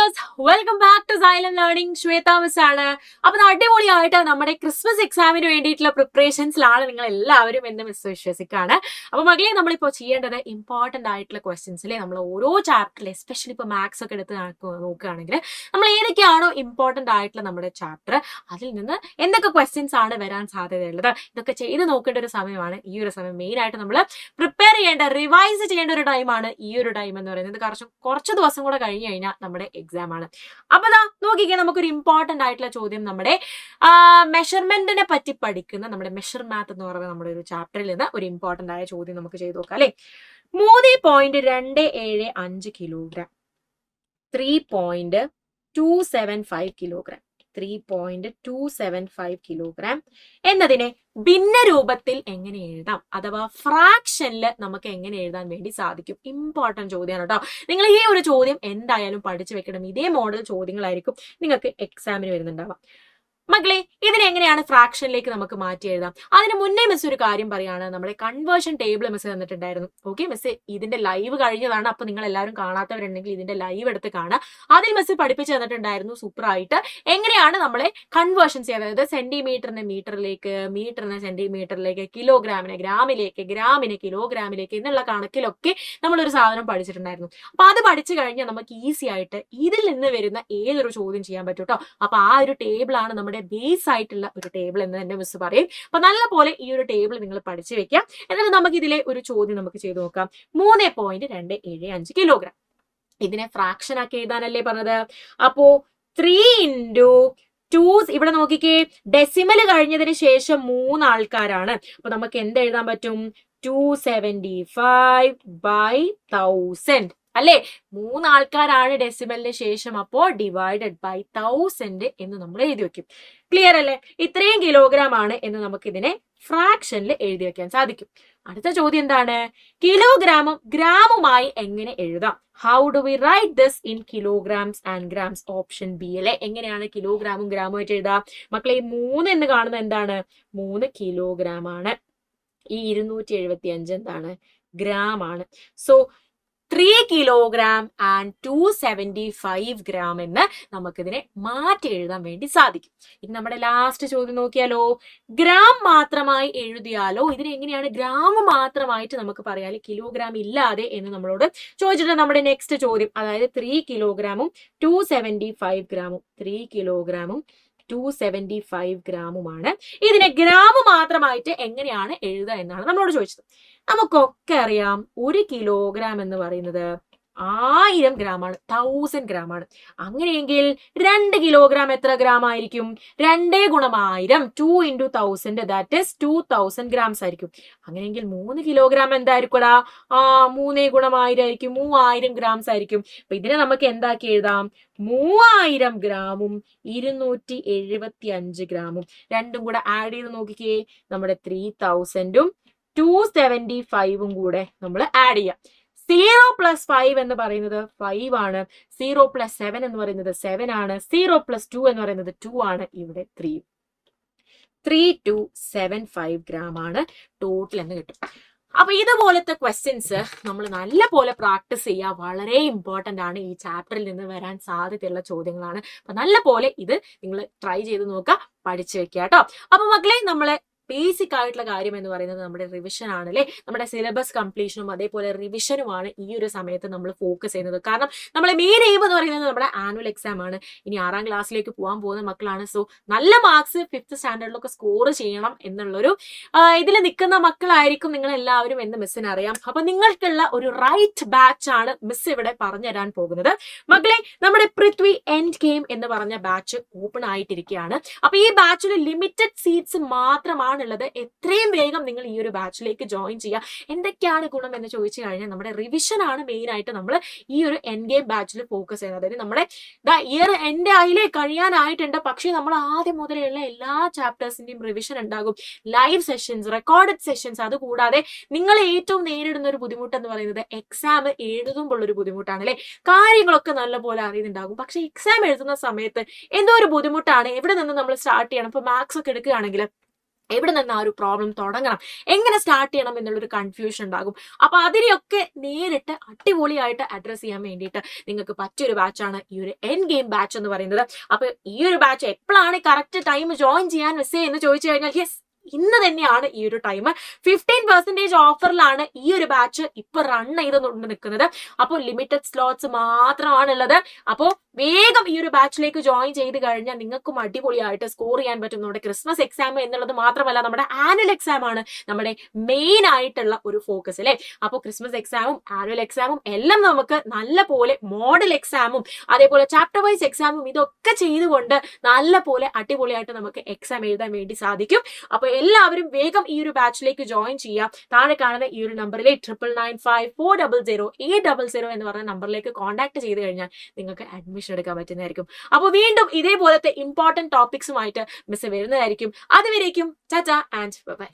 Learners, welcome back to Xylem learning. Shweta miss ആണ്. അപ്പൊ അടിപൊളിയായിട്ട് നമ്മുടെ ക്രിസ്മസ് എക്സാമിന് വേണ്ടിയിട്ടുള്ള പ്രിപ്പറേഷൻസിലാണ് നിങ്ങൾ എല്ലാവരും എന്ന് മിസ് വിശ്വസിക്കാണ്. അപ്പൊ മകളെ, നമ്മളിപ്പോ ചെയ്യേണ്ടത് ഇമ്പോർട്ടന്റ് ആയിട്ടുള്ള ക്വസ്റ്റ്യൻസ് അല്ലെ, നമ്മൾ ഓരോ ചാപ്റ്ററിൽ എസ്പെഷ്യലി ഇപ്പൊ മാത്സ് ഒക്കെ എടുത്ത് നോക്കുകയാണെങ്കിൽ നമ്മൾ ഏതൊക്കെയാണോ ഇമ്പോർട്ടന്റ് ആയിട്ടുള്ള നമ്മുടെ ചാപ്റ്റർ, അതിൽ നിന്ന് എന്തൊക്കെ ക്വസ്റ്റ്യൻസ് ആണ് വരാൻ സാധ്യതയുള്ളത്, ഇതൊക്കെ ചെയ്ത് നോക്കേണ്ട ഒരു സമയമാണ് ഈ ഒരു സമയം. മെയിൻ ആയിട്ട് നമ്മൾ പ്രിപ്പയർ ചെയ്യേണ്ട, റിവൈസ് ചെയ്യേണ്ട ഒരു ടൈമാണ് ഈ ഒരു ടൈം എന്ന് പറയുന്നത്. കുറച്ച് ദിവസം കൂടെ കഴിഞ്ഞ് കഴിഞ്ഞാൽ നമ്മുടെ എക്സാം ആണ്. അപ്പൊ നോക്കിക്കേ, നമുക്കൊരു ഇമ്പോർട്ടന്റ് ആയിട്ടുള്ള ചോദ്യം നമ്മുടെ മെഷർമെന്റിനെ പറ്റി പഠിക്കുന്ന നമ്മുടെ മെഷർ മാത്ത് എന്ന് പറയുന്ന നമ്മുടെ ഒരു ചാപ്റ്ററിൽ നിന്ന് ഒരു ഇമ്പോർട്ടന്റ് ആയ ചോദ്യം നമുക്ക് ചെയ്ത് നോക്കാം അല്ലെ. 3.275 കിലോഗ്രാം, 3.275 കിലോഗ്രാം, 3.275 കിലോഗ്രാം എന്നതിനെ ഭിന്ന രൂപത്തിൽ എങ്ങനെ എഴുതാം, അഥവാ ഫ്രാക്ഷനിൽ നമുക്ക് എങ്ങനെ എഴുതാൻ വേണ്ടി സാധിക്കും? ഇമ്പോർട്ടന്റ് ചോദ്യമാണ് കേട്ടോ. നിങ്ങൾ ഈ ഒരു ചോദ്യം എന്തായാലും പഠിച്ചു വെക്കണം. ഇതേ മോഡൽ ചോദ്യങ്ങളായിരിക്കും നിങ്ങൾക്ക് എക്സാമിന് വരുന്നുണ്ടാവാം. മക്കളെ, ഇതിനെ എങ്ങനെയാണ് ഫ്രാക്ഷനിലേക്ക് നമുക്ക് മാറ്റി എഴുതാം? അതിന് മുന്നേ മിസ് ഒരു കാര്യം പറയാണ്. നമ്മുടെ കൺവേർഷൻ ടേബിൾ മിസ് തന്നിട്ടുണ്ടായിരുന്നു. ഓക്കെ മിസ്, ഇതിന്റെ ലൈവ് കഴിഞ്ഞതാണ്. അപ്പൊ നിങ്ങൾ എല്ലാവരും കാണാത്തവരുണ്ടെങ്കിൽ ഇതിന്റെ ലൈവ് എടുത്ത് കാണാം. അതിൽ മിസ് പഠിപ്പിച്ചു തന്നിട്ടുണ്ടായിരുന്നു സൂപ്പറായിട്ട് എങ്ങനെയാണ് നമ്മളെ കൺവേർഷൻ ചെയ്യുന്നത്. അതായത് സെന്റിമീറ്ററിനെ മീറ്ററിലേക്ക്, മീറ്ററിനെ സെന്റിമീറ്ററിലേക്ക്, കിലോഗ്രാമിനെ ഗ്രാമിലേക്ക്, ഗ്രാമിനെ കിലോഗ്രാമിലേക്ക് എന്നുള്ള കണക്കിലൊക്കെ നമ്മളൊരു സാധനം പഠിച്ചിട്ടുണ്ടായിരുന്നു. അപ്പൊ അത് പഠിച്ചു കഴിഞ്ഞാൽ നമുക്ക് ഈസി ആയിട്ട് ഇതിൽ നിന്ന് വരുന്ന ഏതൊരു ചോദ്യം ചെയ്യാൻ പറ്റും കേട്ടോ. അപ്പൊ ആ ഒരു ടേബിളാണ് നമ്മുടെ ബേസ് ആയിട്ടുള്ള ഒരു ടേബിൾ എന്ന് തന്നെ മിസ് പറയും. അപ്പൊ നല്ല പോലെ ഈ ഒരു ടേബിൾ നിങ്ങൾ പഠിച്ചു വെക്കാം. എന്നിട്ട് നമുക്ക് ഇതിലെ ഒരു ചോദ്യം നമുക്ക് ചെയ്തു നോക്കാം. 3.275 കിലോഗ്രാം. ഇതിനെ ഫ്രാക്ഷൻ ആക്കി എഴുതാനല്ലേ പറഞ്ഞത്. അപ്പോ 3 × 2, ഇവിടെ നോക്കിക്കേ, ഡെസിമൽ കഴിഞ്ഞതിന് ശേഷം 3 ആൾക്കാരാണ്. അപ്പൊ നമുക്ക് എന്ത് എഴുതാൻ പറ്റും? 275/1000 അല്ലെ. 3 ആൾക്കാരാണ് ഡെസിമലിന് ശേഷം. അപ്പോ ഡിവൈഡഡ് ബൈ 1000 എന്ന് നമ്മൾ എഴുതി വെക്കും. ക്ലിയർ അല്ലേ? ഇത്രയും കിലോഗ്രാം ആണ് എന്ന് നമുക്ക് ഇതിനെ ഫ്രാക്ഷനിൽ എഴുതി വെക്കാൻ സാധിക്കും. അടുത്ത ചോദ്യം എന്താണ്? കിലോഗ്രാമും ഗ്രാമുമായി എങ്ങനെ എഴുതാം? How do we write this in kilograms and grams? Option B അല്ലെ. എങ്ങനെയാണ് കിലോഗ്രാമും ഗ്രാമുമായിട്ട് എഴുതാം? മക്കളെ, ഈ 3 എന്ന് കാണുന്നത് എന്താണ്? 3 കിലോഗ്രാം ആണ്. ഈ 275 എന്താണ്? ഗ്രാം ആണ്. സോ 3 കിലോഗ്രാം ആൻഡ് 275 ഗ്രാം എന്ന് നമുക്കിതിനെ മാറ്റി എഴുതാൻ വേണ്ടി സാധിക്കും. ഇനി നമ്മുടെ ലാസ്റ്റ് ചോദ്യം നോക്കിയാലോ. ഗ്രാം മാത്രമായി എഴുതിയാലോ? ഇതിനെ എങ്ങനെയാണ് ഗ്രാം മാത്രമായിട്ട് നമുക്ക് പറയാല്, കിലോഗ്രാം ഇല്ലാതെ എന്ന് നമ്മളോട് ചോദിച്ചിട്ട് നമ്മുടെ നെക്സ്റ്റ് ചോദ്യം. അതായത് 3 കിലോഗ്രാമും 275 ഗ്രാമും, 3 കിലോഗ്രാമും 275 ഗ്രാമുമാണ്. ഇതിനെ ഗ്രാം മാത്രമായിട്ട് എങ്ങനെയാണ് എഴുതുക എന്നാണ് നമ്മളോട് ചോദിച്ചത്. നമുക്കൊക്കെ അറിയാം 1 കിലോഗ്രാം എന്ന് പറയുന്നത് 1000 ഗ്രാമാണ്, 1000 ഗ്രാമാണ്. അങ്ങനെയെങ്കിൽ 2 കിലോഗ്രാം എത്ര ഗ്രാം ആയിരിക്കും? 2 × 1000, 2 × 1000, ദാറ്റ് ഈസ് 2000 ഗ്രാംസ് ആയിരിക്കും. അങ്ങനെയെങ്കിൽ 3 കിലോഗ്രാം എന്തായിരിക്കുംടാ? 3 × 1000 ആയിരിക്കും, 3000 ഗ്രാംസ് ആയിരിക്കും. അപ്പൊ ഇതിനെ നമുക്ക് എന്താക്കി എഴുതാം? 3000 ഗ്രാമും 275 ഗ്രാമും രണ്ടും കൂടെ ആഡ് ചെയ്ത് നോക്കിക്കേ. നമ്മുടെ 3000ഉം 275ഉം കൂടെ നമ്മൾ ആഡ് ചെയ്യാം. 0 + 5 എന്ന് പറയുന്നത് 5 ആണ്. 0 + 7 എന്ന് പറയുന്നത് 7 ആണ്. 0 + 2 എന്ന് പറയുന്നത് 2 ആണ്. ഇവിടെ 3275 ഗ്രാം ആണ് ടോട്ടൽ എന്ന് കിട്ടും. അപ്പൊ ഇതുപോലത്തെ ക്വസ്റ്റ്യൻസ് നമ്മൾ നല്ല പോലെ പ്രാക്ടീസ് ചെയ്യുക. വളരെ ഇമ്പോർട്ടന്റ് ആണ്. ഈ ചാപ്റ്ററിൽ നിന്ന് വരാൻ സാധ്യതയുള്ള ചോദ്യങ്ങളാണ്. അപ്പൊ നല്ല പോലെ ഇത് നിങ്ങൾ ട്രൈ ചെയ്ത് നോക്കുക, പഠിച്ചു വെക്കുക കേട്ടോ. അപ്പൊ മക്കളെ, നമ്മളെ ബേസിക് ആയിട്ടുള്ള കാര്യം എന്ന് പറയുന്നത് നമ്മുടെ റിവിഷൻ ആണ് അല്ലെ. നമ്മുടെ സിലബസ് കംപ്ലീഷനും അതേപോലെ റിവിഷനുമാണ് ഈ ഒരു സമയത്ത് നമ്മൾ ഫോക്കസ് ചെയ്യുന്നത്. കാരണം നമ്മളെ മെയിൻ എയിം എന്ന് പറയുന്നത് നമ്മുടെ ആനുവൽ എക്സാം ആണ്. ഇനി 6ാം ക്ലാസ്സിലേക്ക് പോകാൻ പോകുന്ന മക്കളാണ്. സോ നല്ല മാർക്സ് 5th സ്റ്റാൻഡേർഡിലൊക്കെ സ്കോർ ചെയ്യണം എന്നുള്ളൊരു ഇതിൽ നിൽക്കുന്ന മക്കളായിരിക്കും നിങ്ങൾ എല്ലാവരും എന്ന് മിസ്സിന് അറിയാം. അപ്പൊ നിങ്ങൾക്കുള്ള ഒരു റൈറ്റ് ബാച്ച് ആണ് മിസ് ഇവിടെ പറഞ്ഞു തരാൻ പോകുന്നത്. മക്കളെ, നമ്മുടെ പൃഥ്വി എൻഡ് ഗെയിം എന്ന് പറഞ്ഞ ബാച്ച് ഓപ്പൺ ആയിട്ടിരിക്കുകയാണ്. അപ്പൊ ഈ ബാച്ചിൽ ലിമിറ്റഡ് സീറ്റ്സ് മാത്രമാണ് ഉള്ളത്. എത്രയും വേഗം നിങ്ങൾ ഈ ഒരു ബാച്ചിലേക്ക് ജോയിൻ ചെയ്യുക. എന്തൊക്കെയാണ് ഗുണം എന്ന് ചോദിച്ചു കഴിഞ്ഞാൽ നമ്മുടെ റിവിഷൻ ആണ് മെയിൻ ആയിട്ട് നമ്മൾ ഈ ഒരു എൻഡ് ഗെയിം ബാച്ചിൽ ഫോക്കസ് ചെയ്യുന്നത്. അതായത് നമ്മുടെ ഇയർ എൻഡ് ആയില്ലേ, കഴിയാനായിട്ടുണ്ട്. പക്ഷേ നമ്മൾ ആദ്യം മുതലുള്ള എല്ലാ ചാപ്റ്റേഴ്സിന്റെയും റിവിഷൻ ഉണ്ടാകും. Live sessions, recorded sessions. അതുകൂടാതെ നിങ്ങൾ ഏറ്റവും നേരിടുന്ന ഒരു ബുദ്ധിമുട്ട് എന്ന് പറയുന്നത് എക്സാം എഴുതുമ്പോൾ ഒരു ബുദ്ധിമുട്ടാണ് അല്ലെ. കാര്യങ്ങളൊക്കെ നല്ലപോലെ അറിയുന്നുണ്ടാകും, പക്ഷെ എക്സാം എഴുതുന്ന സമയത്ത് എന്തോ ഒരു ബുദ്ധിമുട്ടാണ്. എവിടെ നിന്ന് നമ്മൾ സ്റ്റാർട്ട് ചെയ്യണം? ഇപ്പൊ മാത്സ് ഒക്കെ എടുക്കുകയാണെങ്കിൽ എവിടെ നിന്ന് ആ ഒരു പ്രോബ്ലം തുടങ്ങണം, എങ്ങനെ സ്റ്റാർട്ട് ചെയ്യണം എന്നുള്ളൊരു കൺഫ്യൂഷൻ ഉണ്ടാകും. അപ്പൊ അതിനെയൊക്കെ നേരിട്ട് അടിപൊളിയായിട്ട് അഡ്രസ് ചെയ്യാൻ വേണ്ടിയിട്ട് നിങ്ങൾക്ക് പറ്റിയൊരു ബാച്ചാണ് ഈ ഒരു എൻ ഗെയിം ബാച്ച് എന്ന് പറയുന്നത്. അപ്പൊ ഈ ഒരു ബാച്ച് എപ്പോഴാണ് കറക്റ്റ് ടൈം ജോയിൻ ചെയ്യാൻ മിസ്സേ എന്ന് ചോദിച്ചു കഴിഞ്ഞാൽ യെസ്, ഇന്ന് തന്നെയാണ് ഈ ഒരു ടൈം. 15% ഓഫറിലാണ് ഈ ഒരു ബാച്ച് ഇപ്പൊ റൺ ചെയ്തുകൊണ്ട് നിൽക്കുന്നത്. അപ്പോൾ ലിമിറ്റഡ് സ്ലോട്ട്സ് മാത്രമാണുള്ളത്. അപ്പോൾ വേഗം ഈ ഒരു ബാച്ചിലേക്ക് ജോയിൻ ചെയ്ത് കഴിഞ്ഞാൽ നിങ്ങൾക്കും അടിപൊളിയായിട്ട് സ്കോർ ചെയ്യാൻ പറ്റും. നമ്മുടെ ക്രിസ്മസ് എക്സാം എന്നുള്ളത് മാത്രമല്ല, നമ്മുടെ ആനുവൽ എക്സാം ആണ് നമ്മുടെ മെയിൻ ആയിട്ടുള്ള ഒരു ഫോക്കസ് അല്ലേ. അപ്പോൾ ക്രിസ്മസ് എക്സാമും ആനുവൽ എക്സാമും എല്ലാം നമുക്ക് നല്ല പോലെ മോഡൽ എക്സാമും അതേപോലെ ചാപ്റ്റർ വൈസ് എക്സാമും ഇതൊക്കെ ചെയ്തുകൊണ്ട് നല്ല പോലെ അടിപൊളിയായിട്ട് നമുക്ക് എക്സാം എഴുതാൻ വേണ്ടി സാധിക്കും. അപ്പൊ എല്ലാവരും വേഗം ഈ ഒരു ബാച്ചിലേക്ക് ജോയിൻ ചെയ്യാം. താഴെ കാണുന്ന ഈ ഒരു നമ്പറിലെ 9995400800 എന്ന് പറഞ്ഞ നമ്പറിലേക്ക് കോൺടാക്ട് ചെയ്ത് കഴിഞ്ഞാൽ നിങ്ങൾക്ക് അഡ്മിഷൻ എടുക്കാൻ പറ്റുന്നതായിരിക്കും. അപ്പോൾ വീണ്ടും ഇതേപോലത്തെ ഇമ്പോർട്ടന്റ് ടോപ്പിക്സുമായിട്ട് മിസ് വരുന്നതായിരിക്കും. അതുവരേക്കും ടാറ്റാ ആൻഡ് ബൈ.